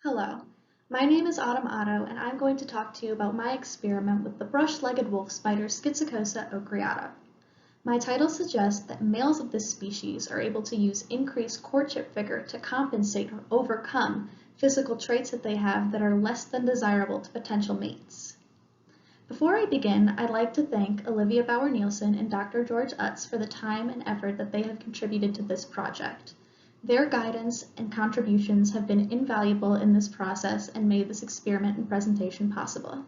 Hello, my name is Autumn Otto and I'm going to talk to you about my experiment with the brush-legged wolf spider Schizocosa ocreata. My title suggests that males of this species are able to use increased courtship vigor to compensate or overcome physical traits that they have that are less than desirable to potential mates. Before I begin, I'd like to thank Olivia Bauer-Nilsen and Dr. Uetz for the time and effort that they have contributed to this project. Their guidance and contributions have been invaluable in this process and made this experiment and presentation possible.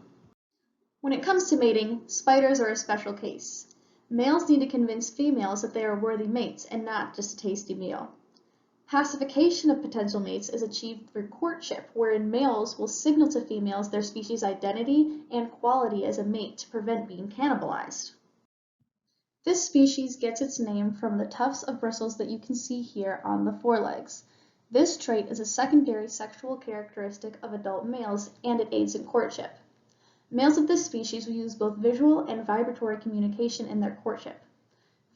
When it comes to mating, spiders are a special case. Males need to convince females that they are worthy mates and not just a tasty meal. Pacification of potential mates is achieved through courtship, wherein males will signal to females their species' identity and quality as a mate to prevent being cannibalized. This species gets its name from the tufts of bristles that you can see here on the forelegs. This trait is a secondary sexual characteristic of adult males, and it aids in courtship. Males of this species will use both visual and vibratory communication in their courtship.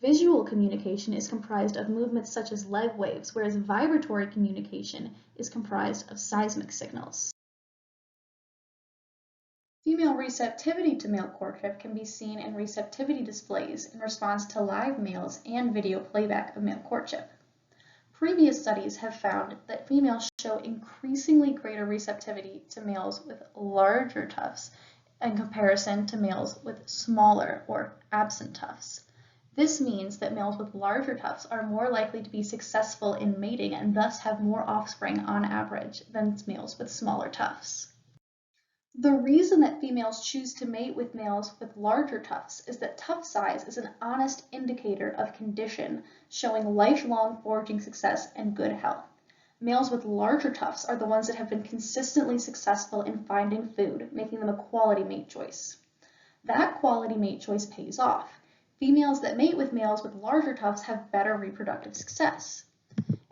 Visual communication is comprised of movements such as leg waves, whereas vibratory communication is comprised of seismic signals. Female receptivity to male courtship can be seen in receptivity displays in response to live males and video playback of male courtship. Previous studies have found that females show increasingly greater receptivity to males with larger tufts in comparison to males with smaller or absent tufts. This means that males with larger tufts are more likely to be successful in mating and thus have more offspring on average than males with smaller tufts. The reason that females choose to mate with males with larger tufts is that tuft size is an honest indicator of condition, showing lifelong foraging success and good health. Males with larger tufts are the ones that have been consistently successful in finding food, making them a quality mate choice. That quality mate choice pays off. Females that mate with males with larger tufts have better reproductive success.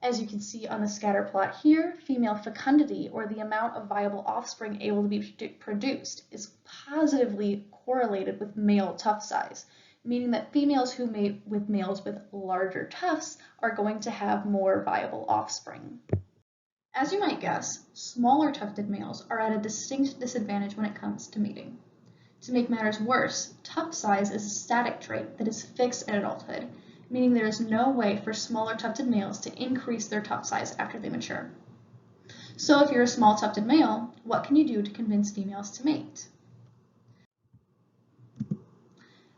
As you can see on the scatter plot here, female fecundity, or the amount of viable offspring able to be produced, is positively correlated with male tuft size, meaning that females who mate with males with larger tufts are going to have more viable offspring. As you might guess, smaller tufted males are at a distinct disadvantage when it comes to mating. To make matters worse, tuft size is a static trait that is fixed at adulthood, meaning there is no way for smaller tufted males to increase their tuft size after they mature. So if you're a small tufted male, what can you do to convince females to mate?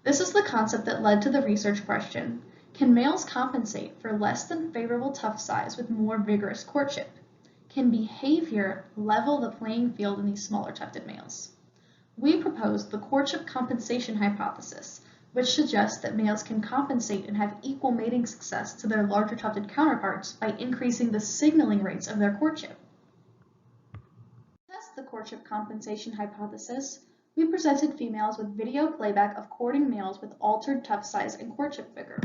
This is the concept that led to the research question: can males compensate for less than favorable tuft size with more vigorous courtship? Can behavior level the playing field in these smaller tufted males? We proposed the courtship compensation hypothesis, which suggests that males can compensate and have equal mating success to their larger tufted counterparts by increasing the signaling rates of their courtship. To test the courtship compensation hypothesis, we presented females with video playback of courting males with altered tuft size and courtship vigor.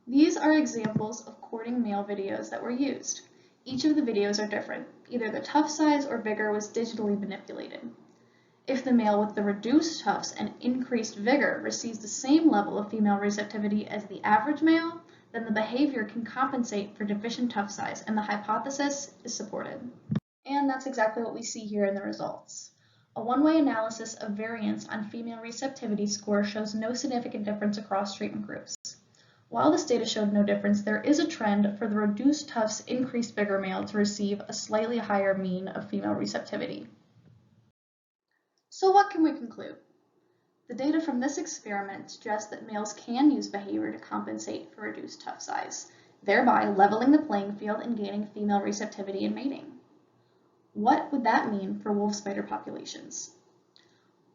These are examples of courting male videos that were used. Each of the videos are different. Either the tuft size or vigor was digitally manipulated. If the male with the reduced tufts and increased vigor receives the same level of female receptivity as the average male, then the behavior can compensate for deficient tuft size and the hypothesis is supported. And that's exactly what we see here in the results. A one-way analysis of variance on female receptivity score shows no significant difference across treatment groups. While this data showed no difference, there is a trend for the reduced tufts increased vigor male to receive a slightly higher mean of female receptivity. So what can we conclude? The data from this experiment suggests that males can use behavior to compensate for reduced tuft size, thereby leveling the playing field and gaining female receptivity in mating. What would that mean for wolf spider populations?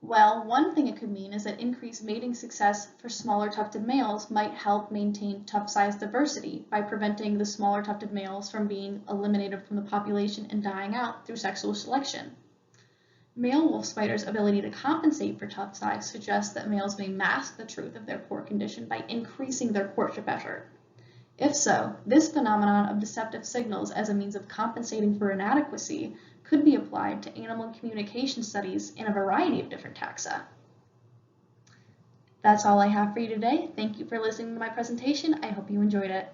Well, one thing it could mean is that increased mating success for smaller tufted males might help maintain tuft size diversity by preventing the smaller tufted males from being eliminated from the population and dying out through sexual selection. Male wolf spiders' ability to compensate for tuft size suggests that males may mask the truth of their poor condition by increasing their courtship effort. If so, this phenomenon of deceptive signals as a means of compensating for inadequacy could be applied to animal communication studies in a variety of different taxa. That's all I have for you today. Thank you for listening to my presentation. I hope you enjoyed it.